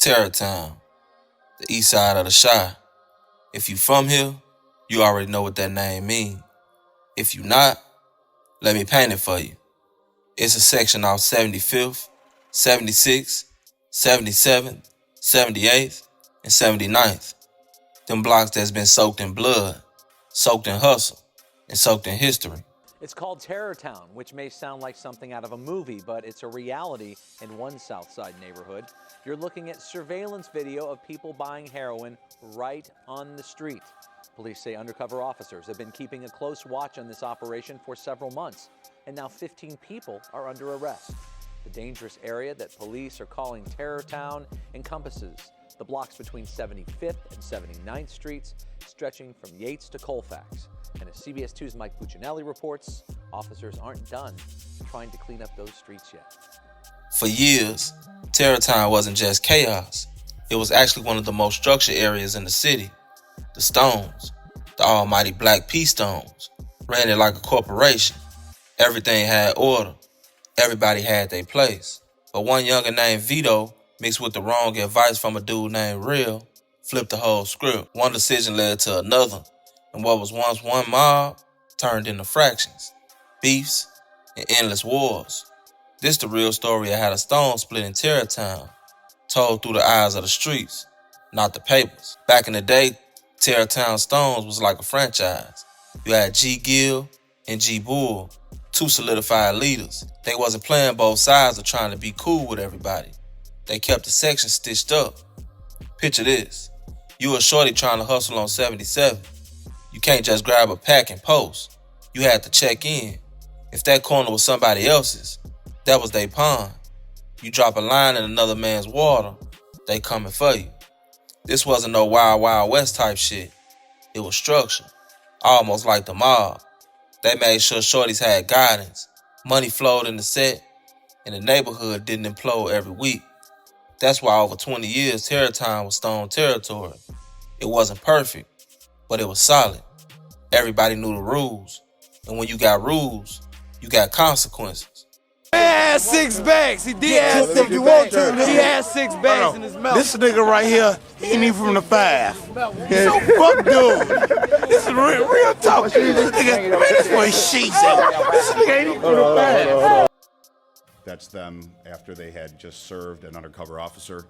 Terrortown, the east side of the Chi. If you from here, you already know what that name mean. If you not, let me paint it for you. It's a section off 75th, 76th, 77th, 78th, and 79th. Them blocks that's been soaked in blood, soaked in hustle, and soaked in history. It's called Terrortown, which may sound like something out of a movie, but it's a reality in one South Side neighborhood. You're looking at surveillance video of people buying heroin right on the street. Police say undercover officers have been keeping a close watch on this operation for several months, and now 15 people are under arrest. The dangerous area that police are calling Terrortown encompasses the blocks between 75th and 79th Streets, stretching from Yates to Colfax. And as CBS 2's Mike Puccinelli reports, officers aren't done trying to clean up those streets yet. For years, Terrortown wasn't just chaos. It was actually one of the most structured areas in the city. The Stones, the almighty Black P Stones, ran it like a corporation. Everything had order. Everybody had their place. But one youngin' named Vito, mixed with the wrong advice from a dude named Real, flipped the whole script. One decision led to another, and what was once one mob turned into fractions, beefs, and endless wars. This the real story of how the Stones split in Terrortown, told through the eyes of the streets, not the papers. Back in the day, Terrortown Stones was like a franchise. You had G Gill and G Bull, two solidified leaders. They wasn't playing both sides or trying to be cool with everybody. They kept the section stitched up. Picture this. You a shorty trying to hustle on 77. You can't just grab a pack and post. You had to check in. If that corner was somebody else's, that was their pond. You drop a line in another man's water, they coming for you. This wasn't no Wild Wild West type shit. It was structured, almost like the mob. They made sure shorties had guidance, money flowed in the set, and the neighborhood didn't implode every week. That's why over 20 years, Terrortown was Stone territory. It wasn't perfect, but it was solid. Everybody knew the rules, and when you got rules, you got consequences. He had 6 bags. He did have 6 bags. He had 6 bags in his mouth. This nigga right here, he ain't even from the 5. So fuck dude. This is real talk. This nigga, man, this boy sheets out. This nigga ain't even from the 5. That's them after they had just served an undercover officer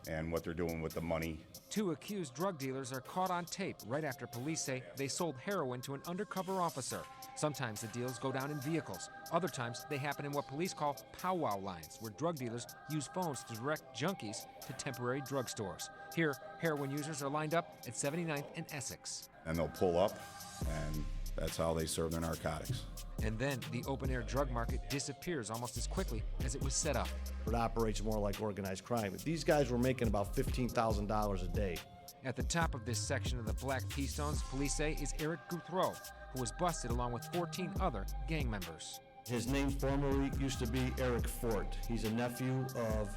and what they're doing with the money. 2 accused drug dealers are caught on tape right after police say they sold heroin to an undercover officer. Sometimes the deals go down in vehicles. Other times they happen in what police call powwow lines, where drug dealers use phones to direct junkies to temporary drugstores. Here, heroin users are lined up at 79th and Essex. And they'll pull up, and that's how they serve their narcotics. And then the open-air drug market disappears almost as quickly as it was set up. It operates more like organized crime. These guys were making about $15,000 a day. At the top of this section of the Black P Stones, police say, is Eric Guthreau, who was busted along with 14 other gang members. His name formerly used to be Eric Fort. He's a nephew of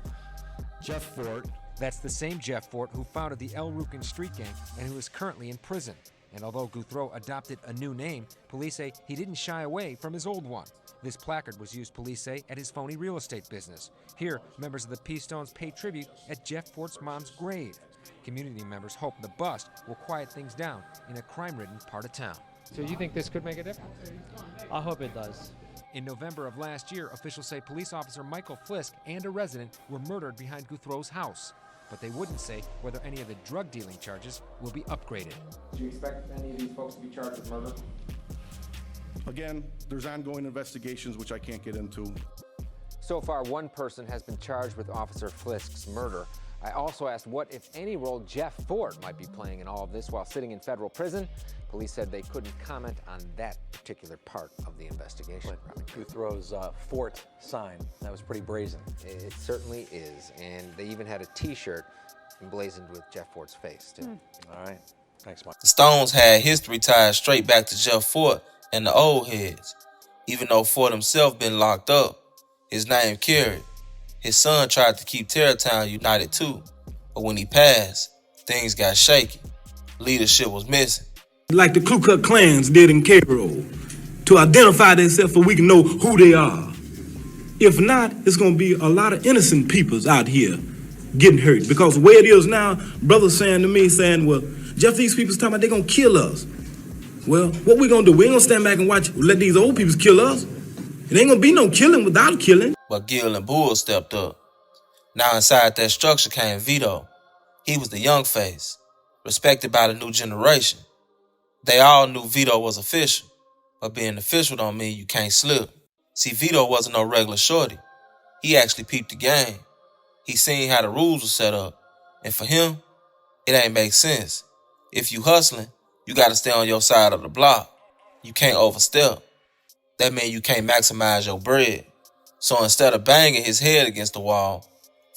Jeff Fort. That's the same Jeff Fort who founded the El Rukin Street Gang and who is currently in prison. And although Guthreau adopted a new name, police say he didn't shy away from his old one. This placard was used, police say, at his phony real estate business. Here, members of the P Stones pay tribute at Jeff Fort's mom's grave. Community members hope the bust will quiet things down in a crime-ridden part of town. So you think this could make a difference? I hope it does. In November of last year, officials say police officer Michael Flisk and a resident were murdered behind Guthreau's house. But they wouldn't say whether any of the drug dealing charges will be upgraded. Do you expect any of these folks to be charged with murder? Again, there's ongoing investigations which I can't get into. So far, 1 person has been charged with Officer Flisk's murder. I also asked what, if any, role Jeff Fort might be playing in all of this while sitting in federal prison. Police said they couldn't comment on that particular part of the investigation. Guthrow's Fort sign, that was pretty brazen. It certainly is, and they even had a T-shirt emblazoned with Jeff Fort's face, too. All right, thanks, Mike. The Stones had history tied straight back to Jeff Fort and the old heads. Even though Fort himself been locked up, his name carried. His son tried to keep Terrortown united too, but when he passed, things got shaky. Leadership was missing. Like the Ku Klux Klans did in Cairo, to identify themselves so we can know who they are. If not, it's going to be a lot of innocent peoples out here getting hurt. Because the way it is now, brothers saying to me, well, Jeff, these people's talking about they're going to kill us. Well, what we going to do? We ain't going to stand back and watch, let these old people kill us. It ain't going to be no killing without killing. But Gil and Bull stepped up. Now inside that structure came Vito. He was the young face, respected by the new generation. They all knew Vito was official, but being official don't mean you can't slip. See, Vito wasn't no regular shorty. He actually peeped the game. He seen how the rules were set up, and for him, it ain't make sense. If you hustling, you gotta stay on your side of the block. You can't overstep. That means you can't maximize your bread. So instead of banging his head against the wall,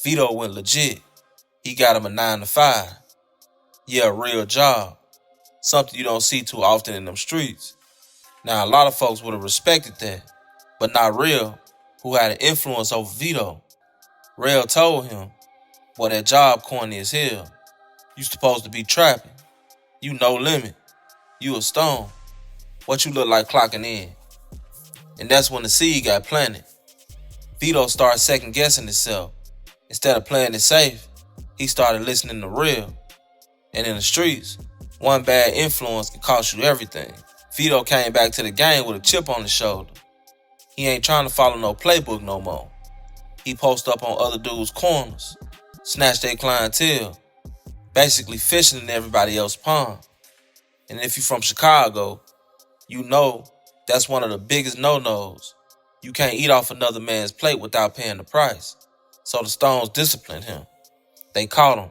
Vito went legit. He got him a 9 to 5. Yeah, a real job. Something you don't see too often in them streets. Now, a lot of folks would have respected that, but not Real, who had an influence over Vito. Real told him, "Boy, that job corny as hell. You supposed to be trapping. You no limit. You a stone. What you look like clocking in?" And that's when the seed got planted. Vito started second guessing himself. Instead of playing it safe, he started listening to Real. And in the streets, one bad influence can cost you everything. Vito came back to the game with a chip on his shoulder. He ain't trying to follow no playbook no more. He post up on other dudes' corners, snatch their clientele, basically fishing in everybody else's pond. And if you from Chicago, you know that's one of the biggest no-nos. You can't eat off another man's plate without paying the price. So the Stones disciplined him. They caught him,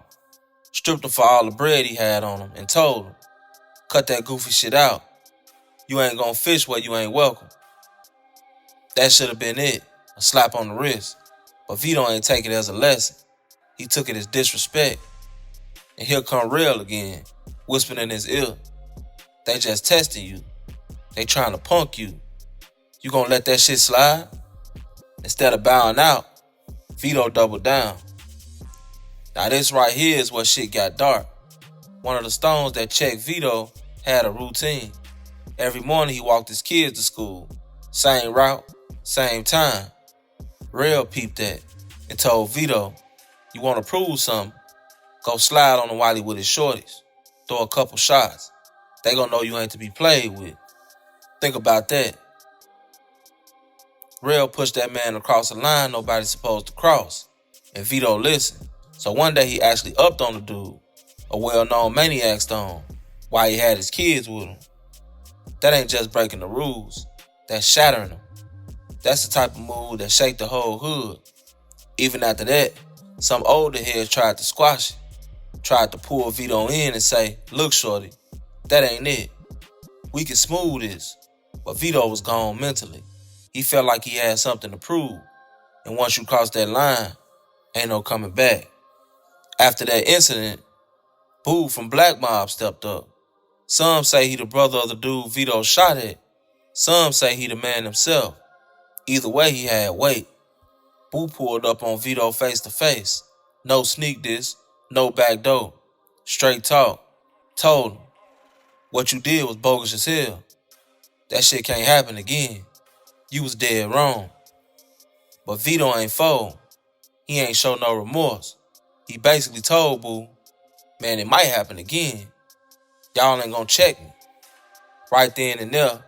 stripped him for all the bread he had on him, and told him, "Cut that goofy shit out. You ain't gonna fish where you ain't welcome." That should have been it, a slap on the wrist. But Vito ain't take it as a lesson. He took it as disrespect. And here come Real again, whispering in his ear. They just testing you. They trying to punk you. You gonna let that shit slide? Instead of bowing out, Vito doubled down. Now this right here is where shit got dark. One of the Stones that checked Vito had a routine. Every morning he walked his kids to school. Same route, same time. Real peeped that and told Vito, "You want to prove something? Go slide on the Wiley with his shorties. Throw a couple shots. They gonna know you ain't to be played with." Think about that. Real pushed that man across the line nobody's supposed to cross. And Vito listened. So one day he actually upped on the dude, a well-known maniac stone, while he had his kids with him. That ain't just breaking the rules. That's shattering them. That's the type of move that shake the whole hood. Even after that, some older heads tried to squash it. Tried to pull Vito in and say, "Look, shorty, that ain't it. We can smooth this." But Vito was gone mentally. He felt like he had something to prove. And once you cross that line, ain't no coming back. After that incident, Boo from BlackMobb stepped up. Some say he the brother of the dude Vito shot at. Some say he the man himself. Either way, he had weight. Boo pulled up on Vito face to face. No sneak diss, no back door. Straight talk. Told him, "What you did was bogus as hell. That shit can't happen again. You was dead wrong." But Vito ain't fold. He ain't show no remorse. He basically told Boo, "Man, it might happen again. Y'all ain't gonna check me." Right then and there,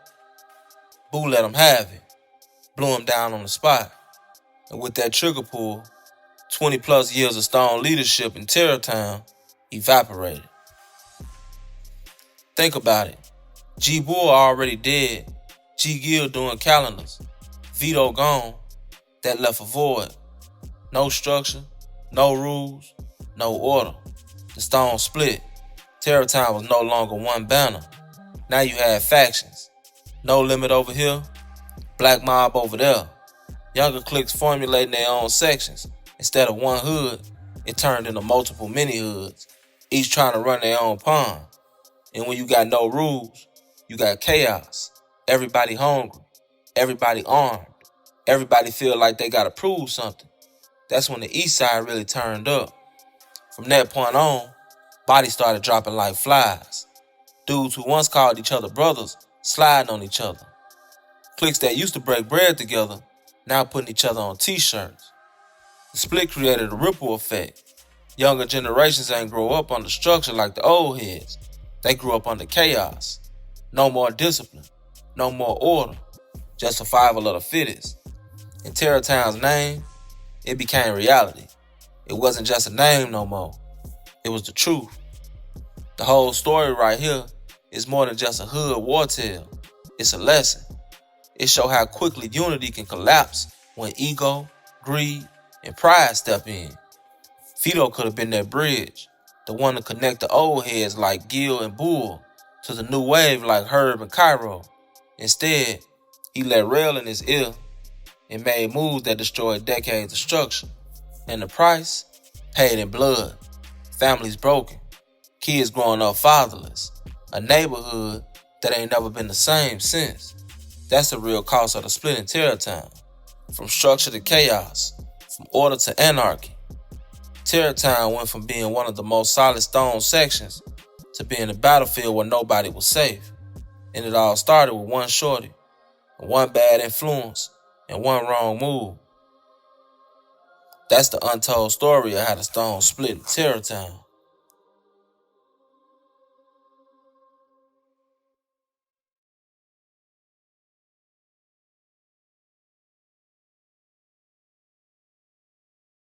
Boo let him have it. Blew him down on the spot. And with that trigger pull, 20 plus years of Stone leadership in Terrortown evaporated. Think about it. G Bull already dead. G Gill doing calendars. Vito gone. That left a void. No structure, no rules, no order. The Stone split. Terrortown was no longer one banner. Now you had factions. No Limit over here, BlackMobb over there. Younger cliques formulating their own sections. Instead of one hood, it turned into multiple mini hoods, each trying to run their own pond. And when you got no rules, you got chaos. Everybody hungry, everybody armed, everybody feel like they gotta prove something. That's when the east side really turned up. From that point on, bodies started dropping like flies. Dudes who once called each other brothers sliding on each other. Cliques that used to break bread together now putting each other on t-shirts. The split created a ripple effect. Younger generations ain't grow up under structure like the old heads. They grew up under chaos. No more discipline, no more order, just survival of the fittest. In Terrortown's name, it became reality. It wasn't just a name no more. It was the truth. The whole story right here is more than just a hood war tale. It's a lesson. It shows how quickly unity can collapse when ego, greed, and pride step in. Fido could have been that bridge, the one to connect the old heads like Gil and Bull to the new wave like Herb and Cairo. Instead, he let rail in his ear and made moves that destroyed decades of structure. And the price? Paid in blood. Families broken. Kids growing up fatherless. A neighborhood that ain't never been the same since. That's the real cost of the split in Terrortown. From structure to chaos. From order to anarchy. Terrortown went from being one of the most solid stone sections to being a battlefield where nobody was safe. And it all started with one shorty, one bad influence, and one wrong move. That's the untold story of how the stones split in Terrortown.